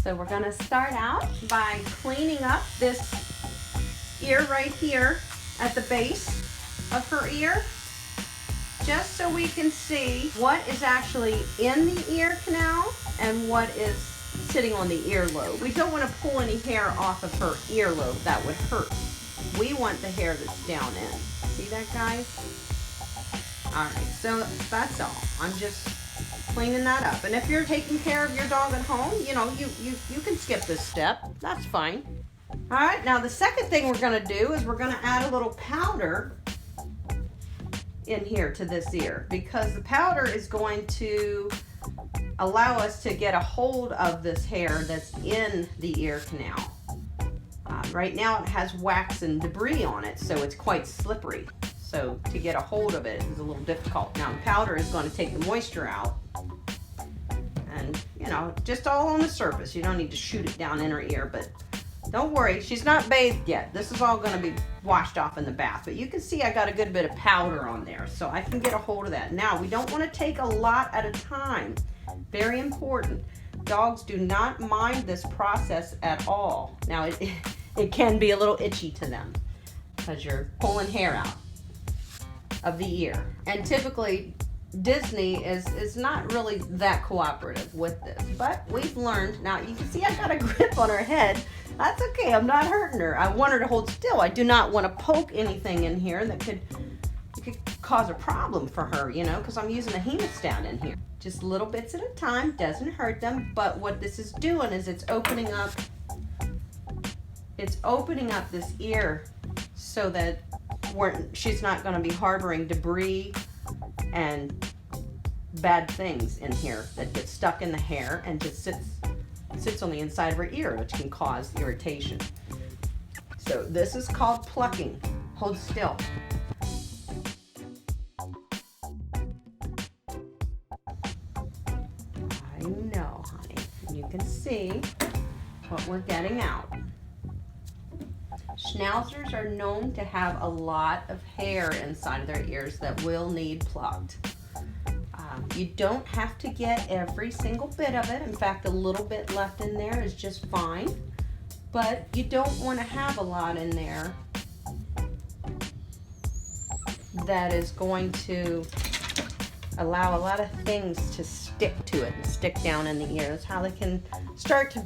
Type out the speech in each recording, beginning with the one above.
So we're gonna start out by cleaning up this ear right here at the base of her ear, just so we can see what is actually in the ear canal and what is sitting on the earlobe. We don't want to pull any hair off of her earlobe. That would hurt. We want the hair that's down in. See that, guys? All right, so that's all. I'm just cleaning that up. And if you're taking care of your dog at home, you know, you can skip this step. That's fine. All right, now the second thing we're gonna do is we're gonna add a little powder in here to this ear, because the powder is going to allow us to get a hold of this hair that's in the ear canal. Right now it has wax and debris on it, so it's quite slippery. So to get a hold of it is a little difficult. Now the powder is going to take the moisture out, and you know, just all on the surface. You don't need to shoot it down in her ear, but don't worry, she's not bathed yet. This is all going to be washed off in the bath, but you can see I got a good bit of powder on there, so I can get a hold of that. Now we don't want to take a lot at a time. Very important. Dogs do not mind this process at all. Now it can be a little itchy to them because you're pulling hair out of the ear, and typically Disney is not really that cooperative with this, but we've learned. Now you can see I got a grip on her head. That's okay, I'm not hurting her. I want her to hold still. I do not want to poke anything in here that could cause a problem for her, you know, because I'm using a hemostat in here. Just little bits at a time, doesn't hurt them, but what this is doing is it's opening up this ear so that she's not going to be harboring debris and bad things in here that get stuck in the hair and just sits on the inside of her ear, which can cause irritation. So this is called plucking. Hold still. I know, honey. You can see what we're getting out. Schnauzers are known to have a lot of hair inside of their ears that will need plucked. You don't have to get every single bit of it. In fact, a little bit left in there is just fine. But you don't want to have a lot in there that is going to allow a lot of things to stick to it and stick down in the ear. That's how they can start to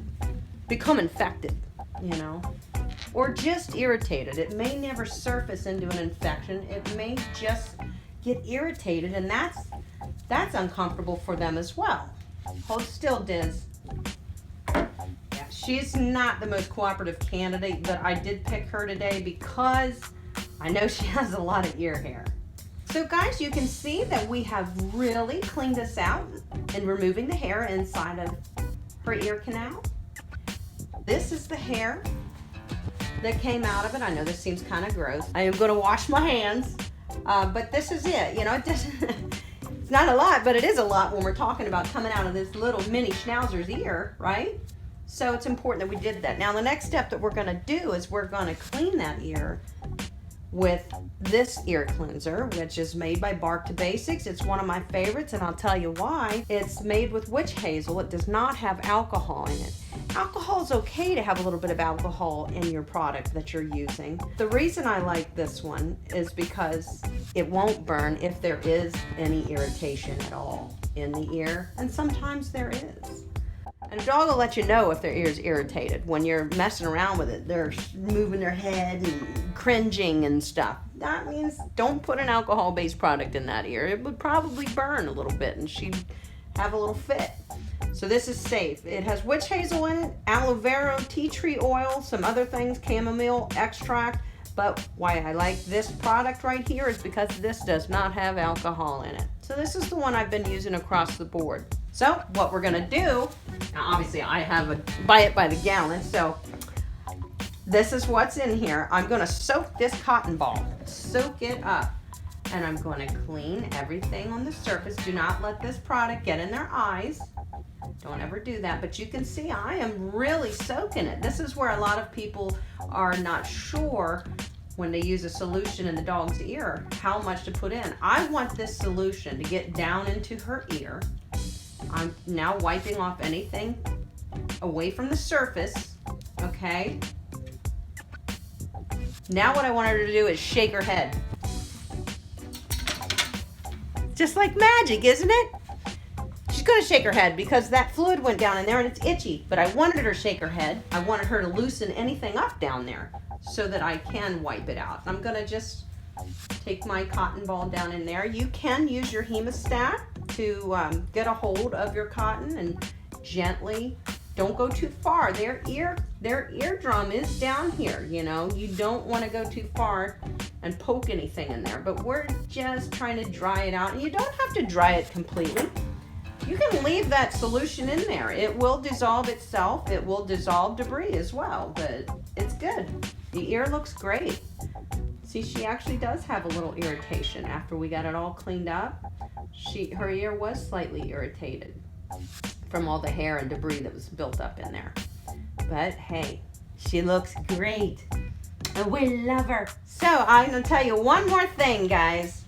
become infected, you know, or just irritated. It may never surface into an infection. It may just get irritated, and that's uncomfortable for them as well. Hold still, Diz. Yeah, she's not the most cooperative candidate, but I did pick her today because I know she has a lot of ear hair. So guys, you can see that we have really cleaned this out and removing the hair inside of her ear canal. This is the hair that came out of it. I know this seems kind of gross. I am going to wash my hands, but this is it. You know, it doesn't. It's not a lot, but it is a lot when we're talking about coming out of this little mini schnauzer's ear, right? So it's important that we did that. Now the next step that we're going to do is we're going to clean that ear with this ear cleanser, which is made by Bark to Basics. It's one of my favorites, and I'll tell you why. It's made with witch hazel. It does not have alcohol in it. Alcohol is okay to have a little bit of alcohol in your product that you're using. The reason I like this one is because it won't burn if there is any irritation at all in the ear, and sometimes there is. And a dog will let you know if their ear is irritated. When you're messing around with it, they're moving their head and cringing and stuff. That means don't put an alcohol-based product in that ear. It would probably burn a little bit and she'd have a little fit. So this is safe. It has witch hazel in it, aloe vera, tea tree oil, some other things, chamomile extract. But why I like this product right here is because this does not have alcohol in it. So this is the one I've been using across the board. So what we're gonna do, now obviously I buy it by the gallon, so this is what's in here. I'm gonna soak this cotton ball, soak it up, and I'm gonna clean everything on the surface. Do not let this product get in their eyes. Don't ever do that, but you can see I am really soaking it. This is where a lot of people are not sure when they use a solution in the dog's ear how much to put in. I want this solution to get down into her ear. I'm now wiping off anything away from the surface, okay? Now what I want her to do is shake her head. Just like magic, isn't it? She's gonna shake her head because that fluid went down in there and it's itchy, but I wanted her to shake her head. I wanted her to loosen anything up down there so that I can wipe it out. I'm gonna just take my cotton ball down in there. You can use your hemostat to get a hold of your cotton and gently, don't go too far. Their eardrum is down here, you know. You don't want to go too far and poke anything in there, but we're just trying to dry it out. And you don't have to dry it completely. You can leave that solution in there. It will dissolve itself. It will dissolve debris as well, but it's good. The ear looks great. See, she actually does have a little irritation after we got it all cleaned up. Her ear was slightly irritated from all the hair and debris that was built up in there. But hey, she looks great. And we love her. So I'm gonna tell you one more thing, guys.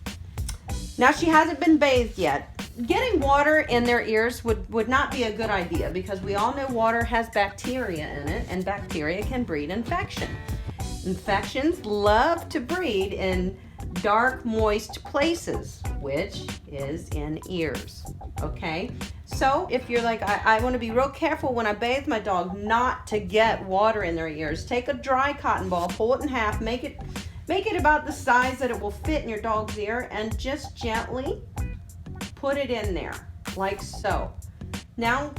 Now she hasn't been bathed yet. Getting water in their ears would not be a good idea because we all know water has bacteria in it and bacteria can breed infection. Infections love to breed in dark, moist places, which is in ears, okay? So if you're like, I want to be real careful when I bathe my dog not to get water in their ears, take a dry cotton ball, pull it in half, make it about the size that it will fit in your dog's ear, and just gently put it in there, like so. Now,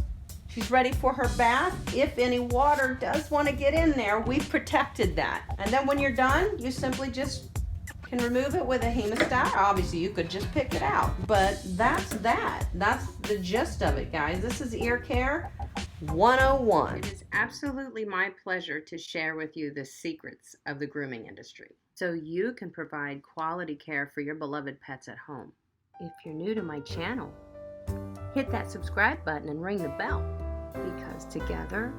she's ready for her bath. If any water does want to get in there, we've protected that. And then when you're done, you simply just can remove it with a hemostat. Obviously, you could just pick it out, but that's that. That's the gist of it, guys. This is Ear Care 101. It is absolutely my pleasure to share with you the secrets of the grooming industry so you can provide quality care for your beloved pets at home. If you're new to my channel, hit that subscribe button and ring the bell, because together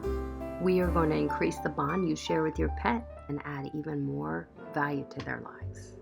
we are going to increase the bond you share with your pet and add even more value to their lives.